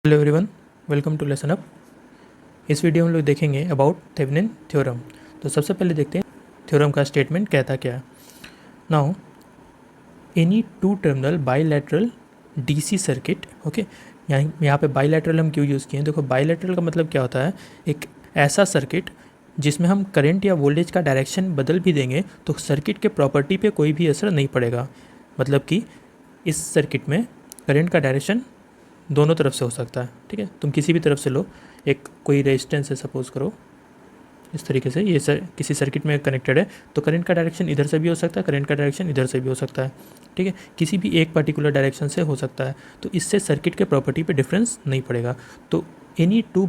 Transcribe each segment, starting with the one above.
Hello everyone, welcome to lesson up. इस video में हम लोग देखेंगे अबाउट थेवेनिन थ्योरम। तो सबसे पहले देखते हैं थ्योरम का स्टेटमेंट कहता क्या है। Now any two terminal bilateral DC circuit, okay. यहाँ पे बाईलैटरल हम क्यों यूज़ किए हैं? देखो, बाईलैटरल का मतलब क्या होता है, एक ऐसा सर्किट जिसमें हम करंट या वोल्टेज का डायरेक्शन बदल भी देंगे तो सर्किट के प्रॉपर्टी पे कोई भी असर नहीं पड़ेगा। मतलब कि इस सर्किट में करंट का डायरेक्शन दोनों तरफ से हो सकता है, ठीक है। तुम किसी भी तरफ से लो, एक कोई रेजिस्टेंस है सपोज करो, इस तरीके से ये किसी सर्किट में कनेक्टेड है तो करंट का डायरेक्शन इधर से भी हो सकता है, करंट का डायरेक्शन इधर से भी हो सकता है, ठीक है। किसी भी एक पर्टिकुलर डायरेक्शन से हो सकता है, तो इससे सर्किट के प्रॉपर्टी पे डिफरेंस नहीं पड़ेगा। तो any two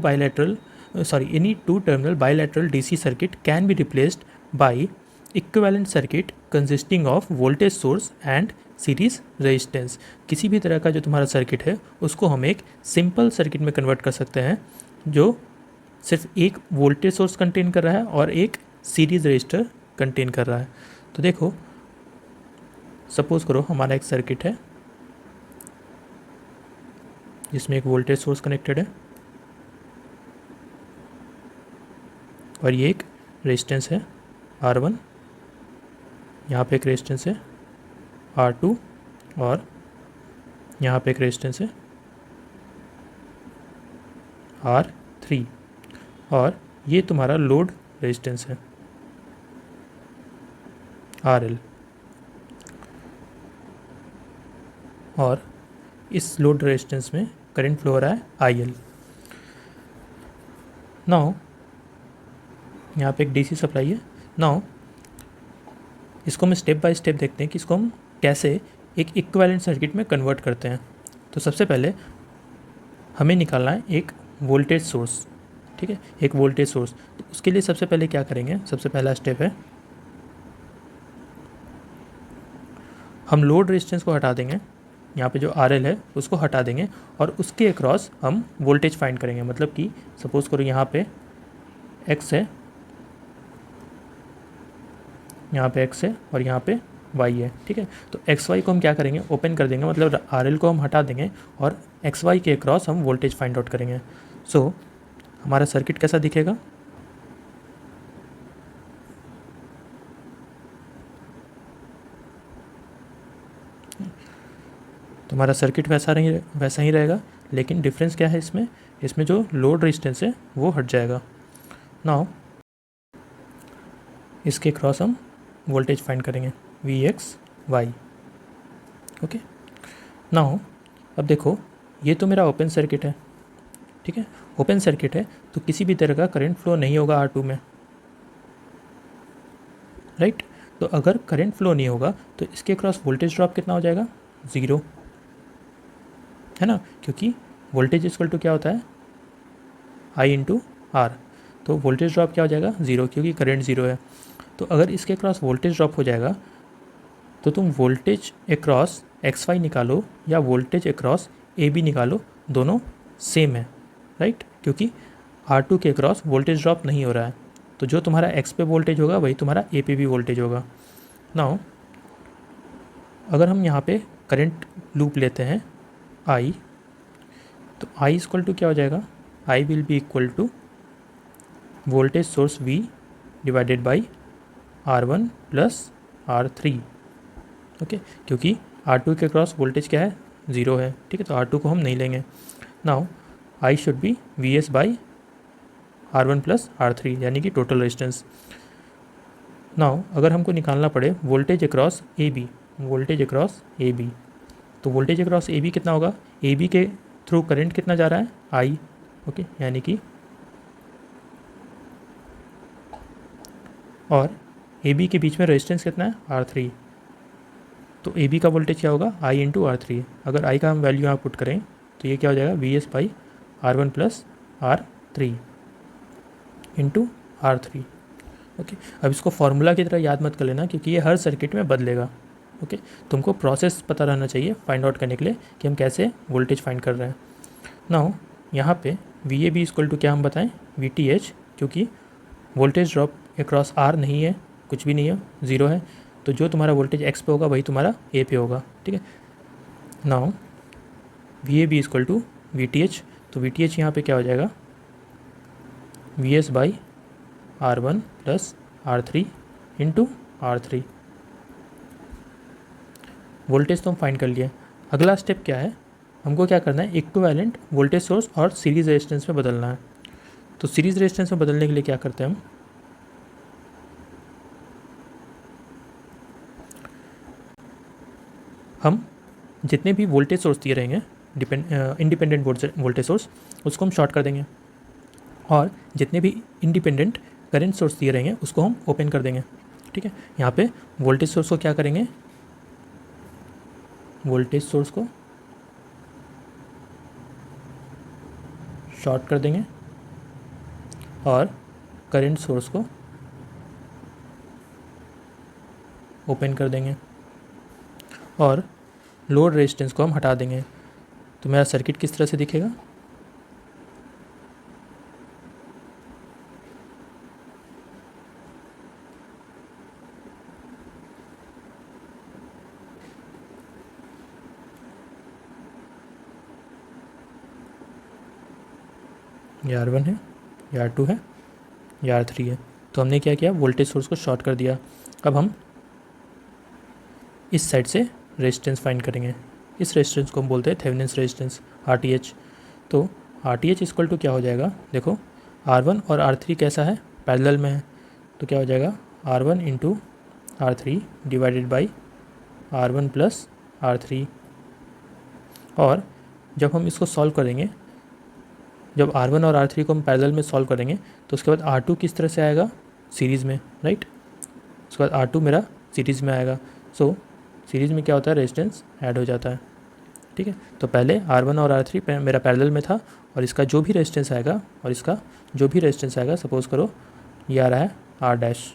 terminal bilateral DC circuit can be replaced by equivalent circuit consisting of voltage source and series resistance. किसी भी तरह का जो तुम्हारा सर्किट है उसको हम एक सिंपल सर्किट में कन्वर्ट कर सकते हैं जो सिर्फ एक वोल्टेज सोर्स कंटेन कर रहा है और एक सीरीज रजिस्टर कंटेन कर रहा है। तो देखो, सपोज करो हमारा एक सर्किट है जिसमें एक वोल्टेज सोर्स कनेक्टेड है और ये एक रेजिस्टेंस है R1, यहाँ पे एक रेजिस्टेंस है R2 और यहाँ पे एक रेजिस्टेंस है R3 और ये तुम्हारा लोड रेजिस्टेंस है RL। और इस लोड रेजिस्टेंस में करंट फ्लो हो रहा है IL। नाउ यहाँ पे एक DC सप्लाई है। नाउ इसको हम स्टेप बाय स्टेप देखते हैं कि इसको हम कैसे एक इक्विवेलेंट सर्किट में कन्वर्ट करते हैं। तो सबसे पहले हमें निकालना है एक वोल्टेज सोर्स, ठीक है, एक वोल्टेज सोर्स। तो उसके लिए सबसे पहले क्या करेंगे, सबसे पहला स्टेप है हम लोड रेजिस्टेंस को हटा देंगे, यहाँ पे जो RL है उसको हटा देंगे और उसके अक्रॉस हम वोल्टेज फाइंड करेंगे। मतलब कि सपोज करो यहाँ पे X है, यहाँ पे X है और यहाँ पे Y है, ठीक है। तो XY को हम क्या करेंगे, ओपन कर देंगे, मतलब RL को हम हटा देंगे और XY के अक्रॉस हम वोल्टेज फाइंड आउट करेंगे। सो हमारा सर्किट कैसा दिखेगा, तुम्हारा सर्किट वैसा ही रहेगा, लेकिन डिफरेंस क्या है इसमें, इसमें जो लोड रेजिस्टेंस है वो हट जाएगा। नाउ इसके क्रॉस हम वोल्टेज फाइंड करेंगे VXY, ओके। नाउ अब देखो, ये तो मेरा ओपन सर्किट है, ठीक है। ओपन सर्किट है तो किसी भी तरह का करंट फ्लो नहीं होगा R2 में, राइट। तो अगर करंट फ्लो नहीं होगा तो इसके क्रॉस वोल्टेज ड्रॉप कितना हो जाएगा, 0, है ना, क्योंकि वोल्टेज इक्वल टू क्या होता है I इंटू R। तो वोल्टेज ड्रॉप क्या हो जाएगा, 0, क्योंकि करंट 0 है। तो अगर इसके क्रॉस वोल्टेज ड्रॉप हो जाएगा तो तुम वोल्टेज अक्रॉस XY निकालो या वोल्टेज अक्रॉस AB निकालो, दोनों सेम है, राइट, क्योंकि R2 के अक्रॉस वोल्टेज ड्रॉप नहीं हो रहा है। तो जो तुम्हारा X पे वोल्टेज होगा वही तुम्हारा A पे भी वोल्टेज होगा। नाउ अगर हम यहाँ पे करंट लूप लेते हैं I, तो I इक्वल टू क्या हो जाएगा, I will be equal to voltage source V divided by R1 plus R3, okay, क्योंकि R2 के क्रॉस वोल्टेज क्या है, 0 है, ठीक है। तो R2 को हम नहीं लेंगे। Now I should be VS by R1 plus R3, यानी कि टोटल रेजिस्टेंस। नाउ अगर हमको निकालना पड़े voltage across AB, voltage across AB, तो वोल्टेज अक्रॉस AB कितना होगा, AB के थ्रू करंट कितना जा रहा है, I, ओके, यानी कि, और AB के बीच में रेजिस्टेंस कितना है, R3। तो AB का वोल्टेज क्या होगा, I इंटू R3। अगर I का हम वैल्यू यहाँ पुट करें तो ये क्या हो जाएगा, VS by R1 plus R3 into R3, okay. अब इसको फार्मूला की तरह याद मत कर लेना क्योंकि ये हर सर्किट में बदलेगा, ओके। तुमको प्रोसेस पता रहना चाहिए फाइंड आउट करने के लिए कि हम कैसे वोल्टेज फाइंड कर रहे हैं। नाउ यहाँ पे VAB इक्वल टू क्या हम बताएं, VTH, क्योंकि वोल्टेज ड्रॉप अक्रॉस R नहीं है, कुछ भी नहीं है, 0 है। तो जो तुम्हारा वोल्टेज X पे होगा वही तुम्हारा A पे होगा, ठीक है। Now VAB equal to VTH, तो वी टी एच यहाँ पर क्या हो जाएगा, V S by R1 plus R3 into R3। Voltage तो हम फाइंड कर लिए। अगला स्टेप क्या है, हमको क्या करना है, इक्विवेलेंट वोल्टेज सोर्स और सीरीज रेजिस्टेंस में बदलना है। तो सीरीज रेजिस्टेंस में बदलने के लिए क्या करते हैं, हम जितने भी वोल्टेज सोर्स दिए रहेंगे इंडिपेंडेंट वोल्टेज सोर्स, उसको हम शॉर्ट कर देंगे, और जितने भी इंडिपेंडेंट करंट सोर्स दिए रहेंगे उसको हम ओपन कर देंगे। ठीक है, यहाँ पे वोल्टेज सोर्स को क्या करेंगे, वोल्टेज सोर्स को शॉर्ट कर देंगे और करंट सोर्स को ओपन कर देंगे, और लोड रेजिस्टेंस को हम हटा देंगे। तो मेरा सर्किट किस तरह से दिखेगा, ये R1 है, ये R2 है, ये R3 है। तो हमने क्या किया, वोल्टेज सोर्स को शॉर्ट कर दिया। अब हम इस साइड से रेजिस्टेंस फाइंड करेंगे। इस रेजिस्टेंस को हम बोलते हैं थेवेनिन्स रेजिस्टेंस RTH। तो RTH इक्वल टू क्या हो जाएगा, देखो R1 और R3 कैसा है, पैरेलल में है। तो क्या हो जाएगा, R1 into R3 divided by R1 plus R3। और जब हम इसको सॉल्व करेंगे, जब R1 और R3 को हम पैरेलल में सॉल्व करेंगे तो उसके बाद R2 किस तरह से आएगा, सीरीज़ में, राइट। उसके बाद R2 मेरा सीरीज़ में आएगा। सो सीरीज़ में क्या होता है, रेजिस्टेंस ऐड हो जाता है। ठीक है, तो पहले R1 और R3 मेरा पैरेलल में था, और इसका जो भी रेजिस्टेंस आएगा और इसका जो भी रेजिस्टेंस आएगा, सपोज़ करो ये आ रहा है R डैश।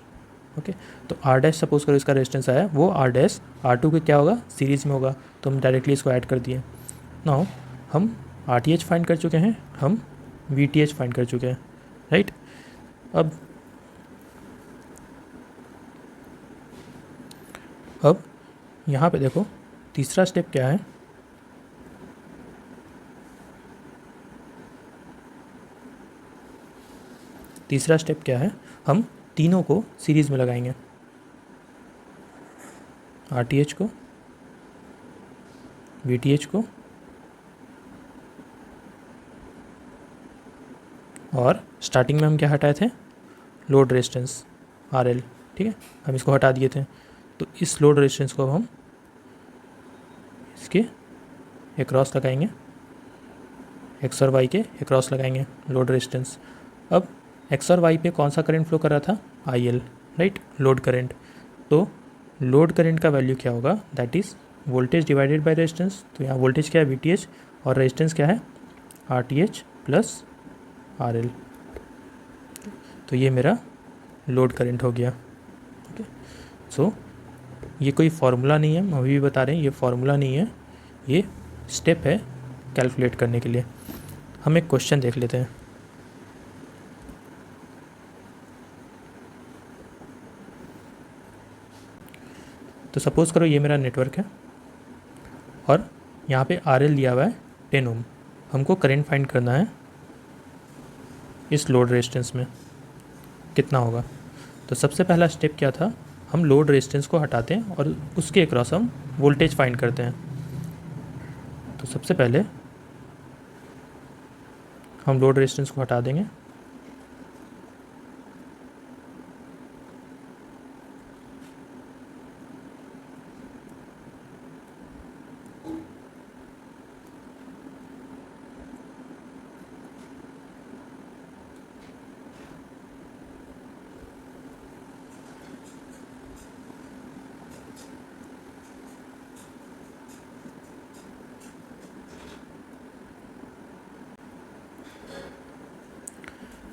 ओके, तो R डैश सपोज़ करो इसका रेजिस्टेंस आया, वो R डैश R2 के क्या होगा, सीरीज़ में होगा। तो हम डायरेक्टली इसको ऐड कर दिए। नाउ हम RTH फाइंड कर चुके हैं, हम VTH फाइंड कर चुके हैं, राइट। अब यहाँ पे देखो तीसरा स्टेप क्या है, तीसरा स्टेप क्या है, हम तीनों को सीरीज़ में लगाएंगे, RTH को, VTH को और स्टार्टिंग में हम क्या हटाए थे, लोड रेजिस्टेंस RL। ठीक है, हम इसको हटा दिए थे। तो इस लोड रेजिस्टेंस को हम इसके अक्रॉस लगाएंगे, एक्स और वाई के अक्रॉस लगाएंगे लोड रेजिस्टेंस। अब एक्स और वाई पे कौन सा करंट फ्लो कर रहा था, IL, राइट, लोड करंट। तो लोड करंट का वैल्यू क्या होगा, that is voltage divided by resistance. तो यहाँ वोल्टेज क्या है, VTH, और रेजिस्टेंस क्या है, RTH प्लस RL। तो ये मेरा लोड करंट हो गया। ओके, सो ये कोई फार्मूला नहीं है, हम अभी भी बता रहे हैं, ये फार्मूला नहीं है, ये स्टेप है कैलकुलेट करने के लिए। हम एक क्वेश्चन देख लेते हैं। तो सपोज़ करो ये मेरा नेटवर्क है, और यहाँ पे RL लिया हुआ है 10 ओम। हमको करंट फाइंड करना है इस लोड रेजिस्टेंस में कितना होगा। तो सबसे पहला स्टेप क्या था, हम लोड रेजिस्टेंस को हटाते हैं और उसके अक्रॉस हम वोल्टेज फाइंड करते हैं। तो सबसे पहले हम लोड रेजिस्टेंस को हटा देंगे,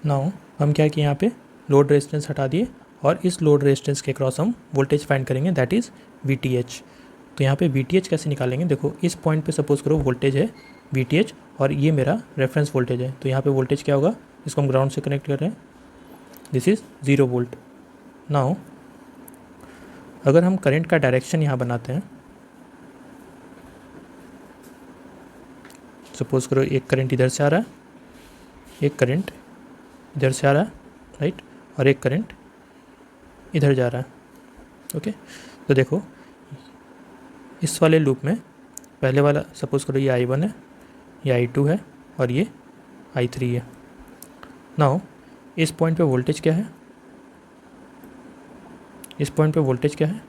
नाउ हम क्या किए, यहाँ पे लोड रेजिस्टेंस हटा दिए, और इस लोड रेजिस्टेंस के क्रॉस हम वोल्टेज फाइंड करेंगे, दैट इज़ VTH। तो यहाँ पे VTH कैसे निकालेंगे, देखो इस पॉइंट पे सपोज़ करो वोल्टेज है VTH, और ये मेरा रेफरेंस वोल्टेज है। तो यहाँ पे वोल्टेज क्या होगा, इसको हम ग्राउंड से कनेक्ट कर रहे हैं, दिस इज़ 0 वोल्ट। नाउ अगर हम करंट का डायरेक्शन यहाँ बनाते हैं, सपोज करो एक करंट इधर से आ रहा है, एक करंट इधर से आ रहा है, राइट, और एक करंट इधर जा रहा है। ओके, तो देखो इस वाले लूप में पहले वाला सपोज करो ये I1 है, ये I2 है और ये I3 है। नाउ इस पॉइंट पे वोल्टेज क्या है, इस पॉइंट पे वोल्टेज क्या है,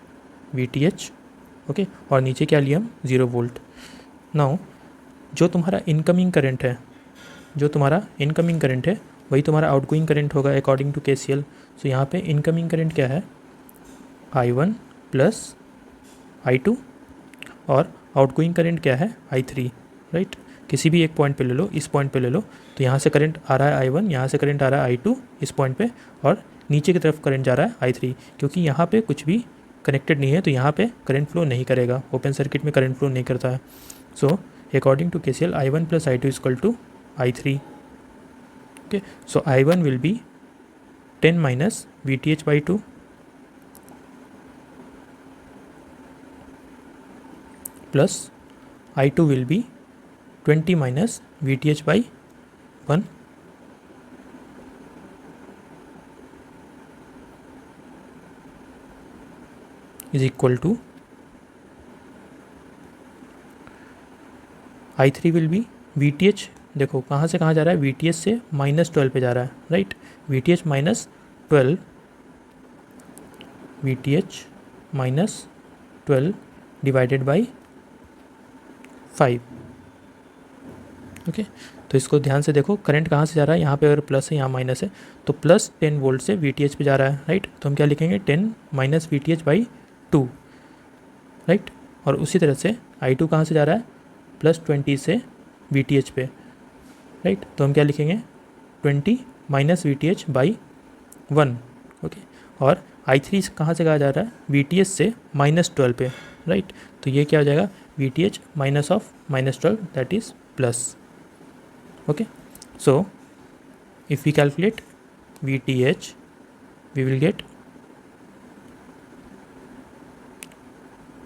VTH। ओके, और नीचे क्या लिया हम, 0 वोल्ट। नाउ जो तुम्हारा इनकमिंग करंट है, जो तुम्हारा इनकमिंग करंट है वही तुम्हारा आउटगोइंग करंट होगा अकॉर्डिंग टू KCL। सो यहाँ पे इनकमिंग करंट क्या है, I1 प्लस I2 और आउटगोइंग करंट क्या है, I3, राइट। किसी भी एक पॉइंट पे ले लो, इस पॉइंट पे ले लो, तो यहाँ से करंट आ रहा है I1, यहाँ से करंट आ रहा है I2 इस पॉइंट पे, और नीचे की तरफ करंट जा रहा है I3। क्योंकि यहाँ पे कुछ भी कनेक्टेड नहीं है तो यहाँ पे करंट फ्लो नहीं करेगा, ओपन सर्किट में करंट फ्लो नहीं करता है। So according to KCL I1 plus I2 equal to I3। Okay, so I1 will be 10 minus VTH by 2 plus I2 will be 20 minus VTH by 1 is equal to I3 will be VTH। देखो कहाँ से कहाँ जा रहा है, VTH से -12 पे जा रहा है, right. VTH minus 12, VTH minus 12 divided by 5। Okay, तो इसको ध्यान से देखो, करंट कहाँ से जा रहा है, यहाँ पे अगर प्लस है यहाँ माइनस है, तो प्लस 10 वोल्ट से VTH पे जा रहा है, राइट। तो हम क्या लिखेंगे, 10 माइनस VTH बाई 2, राइट। और उसी तरह से I2 कहाँ से जा रहा है, प्लस 20 से VTH पे, राइट। तो हम क्या लिखेंगे, 20 माइनस VTH बाई 1। ओके, और I3 कहाँ से कहा जा रहा है, VTH से -12 पे, राइट। तो ये क्या हो जाएगा, VTH minus of -12 that is plus. Okay, so if we calculate VTH, we will get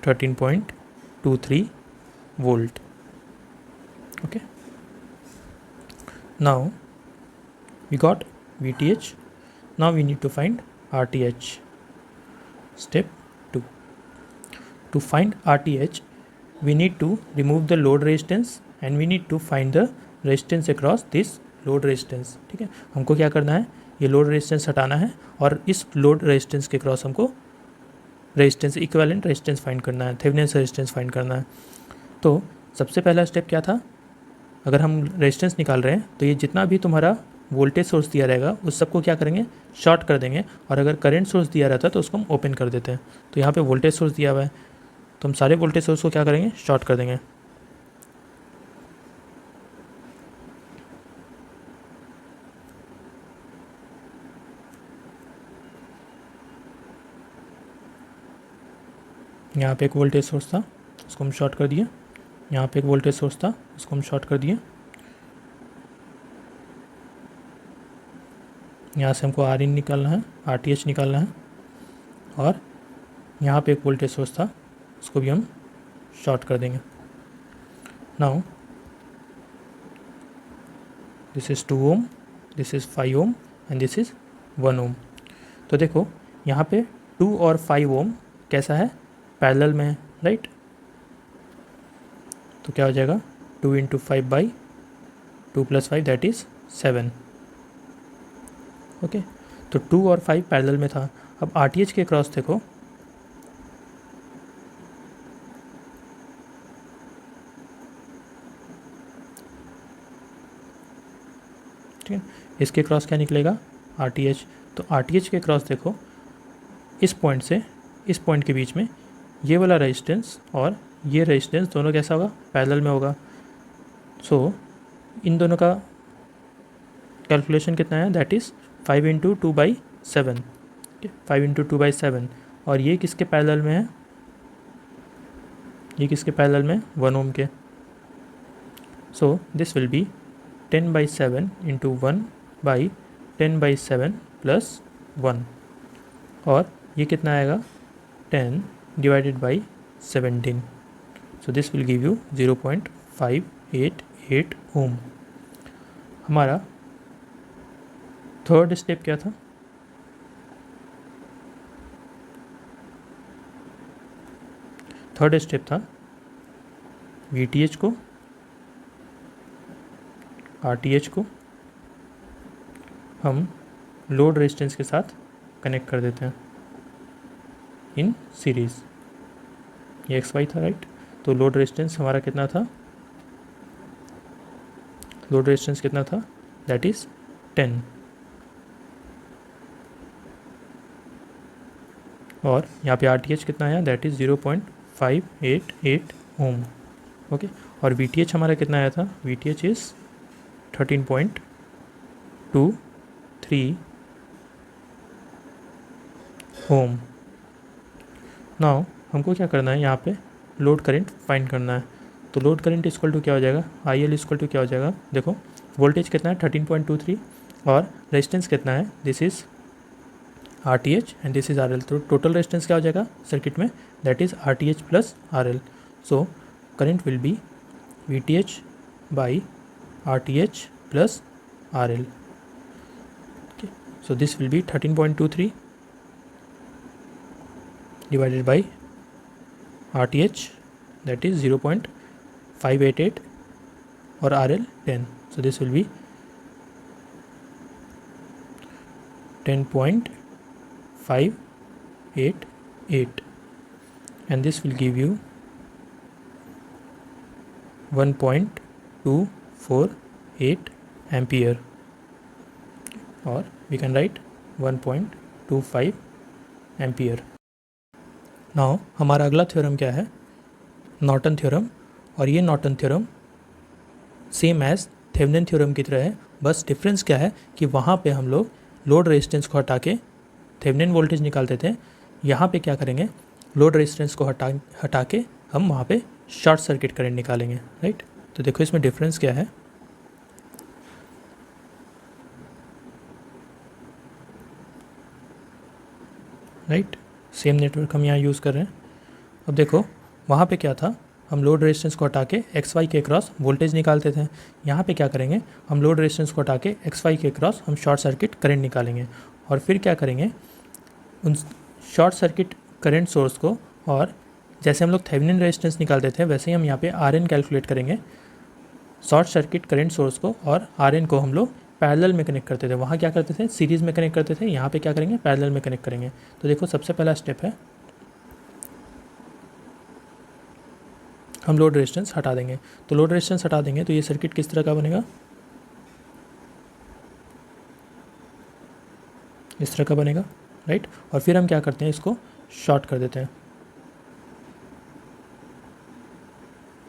13.23 volt. Okay, now we got VTH. Now we need to find RTH. Step 2, to find RTH we need to remove the load resistance and we need to find the resistance across this load resistance. ठीक है, हमको क्या करना है, ये load resistance हटाना है और इस लोड रेजिस्टेंस के क्रॉस हमको रेजिस्टेंस इक्विवेलेंट रेजिस्टेंस फाइंड करना है, थेवेनिन रेजिस्टेंस फाइंड करना है। तो सबसे पहला स्टेप क्या था, अगर हम रेजिस्टेंस निकाल रहे हैं तो ये जितना भी तुम्हारा वोल्टेज सोर्स दिया रहेगा उस सबको क्या करेंगे, शॉर्ट कर देंगे, और अगर करंट सोर्स दिया रहता है तो उसको हम ओपन कर देते हैं। तो यहाँ पे वोल्टेज सोर्स दिया हुआ है तो हम सारे वोल्टेज सोर्स को क्या करेंगे, शॉर्ट कर देंगे। यहाँ पे एक वोल्टेज सोर्स था उसको हम शॉर्ट कर दिए, यहाँ पे एक वोल्टेज सोर्स था उसको हम शॉर्ट कर दिए, यहाँ से हमको Rin निकालना है, RTH निकालना है, और यहाँ पे एक वोल्टेज सोर्स था उसको भी हम शॉर्ट कर देंगे। Now this is 2 ohm, this is 5 ohm and this is 1 ohm. तो देखो यहाँ पे 2 और 5 ओम कैसा है, पैरेलल में है, राइट। तो क्या हो जाएगा, 2 into 5 by 2 plus 5 that is 7। Okay, तो 2 और 5 पैरेलल में था। अब RTH के क्रॉस देखो, ठीक है, इसके क्रॉस क्या निकलेगा, RTH। तो RTH के क्रॉस देखो, इस पॉइंट से इस पॉइंट के बीच में ये वाला रेजिस्टेंस और ये रेजिस्टेंस दोनों कैसा होगा, पैरेलल में होगा। सो इन दोनों का कैलकुलेशन कितना है, that is 5 into 2 by 7, 5 into 2 by 7। और ये किसके पैरेलल में है, ये किसके पैरेलल में, 1 ओम के। So this will be 10 by 7 into 1 by 10 by 7 plus 1, और ये कितना आएगा, 10 divided by 17। So this will give you 0.588 8 ओम। हमारा थर्ड स्टेप क्या था? थर्ड स्टेप था VTH को RTH को हम लोड रेजिस्टेंस के साथ कनेक्ट कर देते हैं इन सीरीज़। ये XY था, राइट। तो लोड रेजिस्टेंस हमारा कितना था? लोड रेजिस्टेंस कितना था? That is 10। और यहाँ पे RTH कितना आया? That is 0.588 ohm. ओके। और VTH हमारा कितना आया था? VTH is 13.23 Om. नाउ हमको क्या करना है, यहाँ पे लोड करंट फाइंड करना है। तो लोड करंट इक्वल टू क्या हो जाएगा? IL इक्वल टू क्या हो जाएगा? देखो वोल्टेज कितना है? 13.23 और रेजिस्टेंस कितना है? This is RTH and this is RL। तो टोटल रेजिस्टेंस क्या हो जाएगा सर्किट में? That is RTH plus RL। So current will be VTH by RTH plus RL। Okay, so this will be 13.23 divided by RTH, that is 0.588 or RL 10. So this will be 10.588 and this will give you 1.248 ampere, or we can write 1.25 ampere. Now हमारा अगला theorem क्या है? Norton theorem. और ये Norton theorem same as Thevenin theorem की तरह है, बस डिफरेंस क्या है कि वहाँ पे हम लोग लोड रेजिस्टेंस को हटा के थेवेनिन वोल्टेज निकालते थे। यहाँ पे क्या करेंगे? लोड रेजिस्टेंस को हटा के हम वहाँ पे शॉर्ट सर्किट करंट निकालेंगे, राइट। तो देखो इसमें डिफरेंस क्या है। राइट, सेम नेटवर्क हम यहाँ यूज़ कर रहे हैं। अब देखो वहाँ पे क्या था, हम लोड रेजिस्टेंस को हटा के XY के क्रॉस वोल्टेज निकालते थे। यहाँ पे क्या करेंगे? हम लोड रेजिस्टेंस को हटा के XY के क्रॉस हम शॉर्ट सर्किट करंट निकालेंगे। और फिर क्या करेंगे? उन शॉर्ट सर्किट करंट सोर्स को, और जैसे हम लोग थेवेनिन रेजिस्टेंस निकालते थे वैसे ही हम यहाँ पे RN कैलकुलेट करेंगे शॉर्ट सर्किट करंट सोर्स को, और RN को हम लोग पैरेलल में कनेक्ट करते थे। वहाँ क्या करते थे? सीरीज़ में कनेक्ट करते थे। यहाँ पे क्या करेंगे? पैरेलल में कनेक्ट करेंगे। तो देखो सबसे पहला स्टेप है हम लोड रेजिस्टेंस हटा देंगे। तो लोड रेजिस्टेंस हटा देंगे तो ये सर्किट किस तरह का बनेगा? इस तरह का बनेगा, राइट। और फिर हम क्या करते हैं? इसको शॉर्ट कर देते हैं।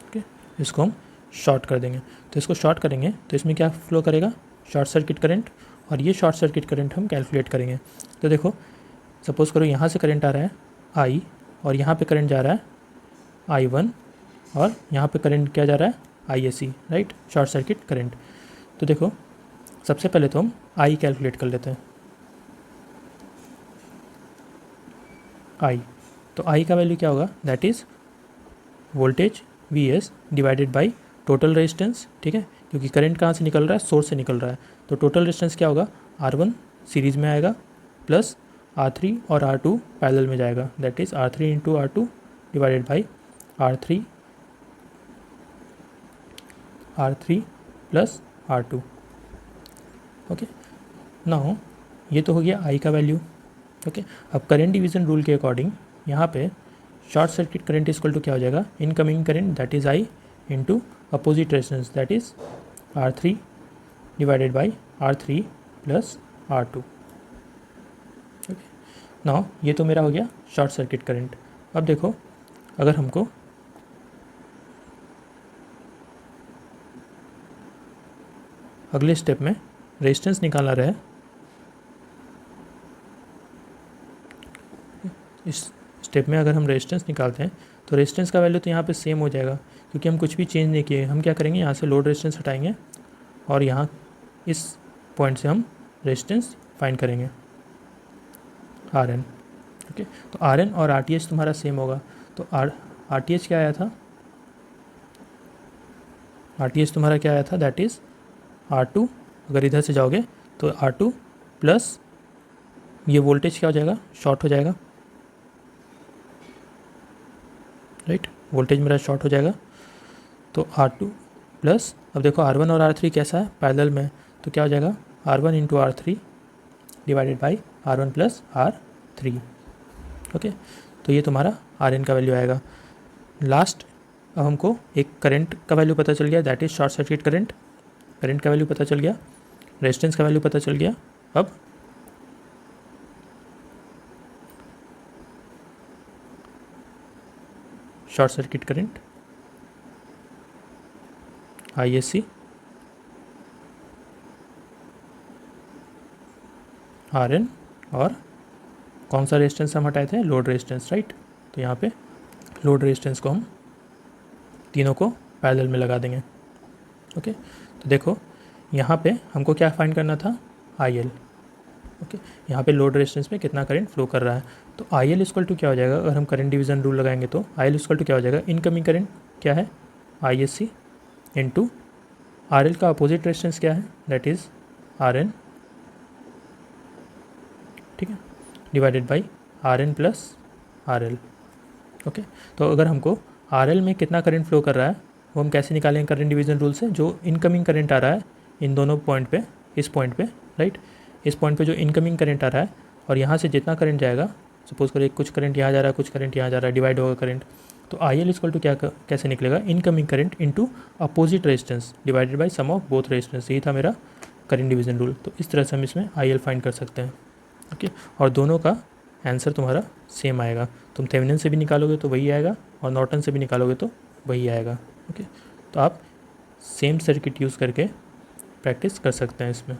ओके, इसको हम शॉर्ट कर देंगे। तो इसको शॉर्ट करेंगे तो इसमें क्या फ्लो करेगा? Short circuit current. और ये शॉर्ट सर्किट करंट हम कैलकुलेट करेंगे। तो देखो सपोज़ करो यहाँ से करंट आ रहा है I, और यहाँ पे करंट जा रहा है I1, और यहाँ पे करंट क्या जा रहा है? ISC, right, short circuit current. तो देखो सबसे पहले तो हम I कैलकुलेट कर लेते हैं। I, तो I का वैल्यू क्या होगा? That is voltage VS divided by total resistance, ठीक है, क्योंकि करंट कहाँ से निकल रहा है? सोर्स से निकल रहा है। तो टोटल रेजिस्टेंस क्या होगा? R1 सीरीज़ में आएगा प्लस R3 और R2 पैरेलल में जाएगा, that is R3 into R2 divided by R3 plus R2। Okay, now ये तो हो गया I का वैल्यू। ओके, अब करंट डिवीज़न रूल के अकॉर्डिंग यहाँ पे short circuit current equal to क्या हो जाएगा? Incoming current that is I into opposite resistance that is R3 divided by R3 plus R2। Okay, now ये तो मेरा हो गया शॉर्ट सर्किट करंट। अब देखो अगर हमको अगले स्टेप में रेजिस्टेंस निकालना रहे, इस स्टेप में अगर हम रेजिस्टेंस निकालते हैं तो रेजिस्टेंस का वैल्यू तो यहाँ पे सेम हो जाएगा, क्योंकि हम कुछ भी चेंज नहीं किए। हम क्या करेंगे? यहाँ से लोड रेजिस्टेंस हटाएंगे और यहाँ इस पॉइंट से हम रेजिस्टेंस फाइंड करेंगे RN। ओके, तो RN और RTH तुम्हारा सेम होगा। तो RTH क्या आया था? RTH तुम्हारा क्या आया था, दैट इज़ R2, अगर इधर से जाओगे तो R2 प्लस ये वोल्टेज क्या हो जाएगा, शॉर्ट हो जाएगा, राइट, वोल्टेज मेरा शॉर्ट हो जाएगा। तो R2 प्लस, अब देखो R1 और R3 कैसा है, पैरेलल में, तो क्या हो जाएगा R1 into R3 divided by R1 plus R3। Okay, तो ये तुम्हारा Rn का वैल्यू आएगा। लास्ट, अब हमको एक करंट का वैल्यू पता चल गया, that is short circuit current, current का वैल्यू पता चल गया, रेजिस्टेंस का वैल्यू पता चल गया। अब short circuit current ISC, Rn, और कौन सा रेजिस्टेंस हम हटाए थे, लोड रेजिस्टेंस, राइट। तो यहाँ पे लोड रेजिस्टेंस को हम तीनों को पैरेलल में लगा देंगे। ओके, तो देखो यहाँ पे हमको क्या फाइंड करना था, IL। ओके, यहाँ पे लोड रेजिस्टेंस में कितना करंट फ्लो कर रहा है, तो IL इक्वल टू क्या हो जाएगा, अगर हम करंट डिवीज़न रूल लगाएंगे तो IL इक्वल टू क्या हो जाएगा, इनकमिंग करंट क्या है ISC इंटू RL का अपोजिट रेजिस्टेंस क्या है, दैट इज़ RN, ठीक है, divided by RN plus RL। Okay, तो अगर हमको RL में कितना करंट फ्लो कर रहा है वो हम कैसे निकालेंगे करंट डिवीज़न रूल से, जो इनकमिंग करंट आ रहा है इन दोनों पॉइंट पे, इस पॉइंट पे, राइट, इस पॉइंट पे जो इनकमिंग करंट आ रहा है और यहाँ से जितना करंट जाएगा, सपोज करिए कुछ करंट यहाँ जा रहा है, कुछ करंट यहाँ जा रहा है, डिवाइड होगा करंट, तो IL इक्वल टू क्या कैसे निकलेगा, incoming current into opposite resistance divided by sum of both resistance. यही था मेरा करंट डिवीज़न रूल। तो इस तरह से हम इसमें IL फाइंड कर सकते हैं। ओके, और दोनों का आंसर तुम्हारा सेम आएगा, तुम थेवेनिन से भी निकालोगे तो वही आएगा और नॉर्टन से भी निकालोगे तो वही आएगा। ओके, तो आप सेम सर्किट यूज़ करके प्रैक्टिस कर सकते हैं इसमें।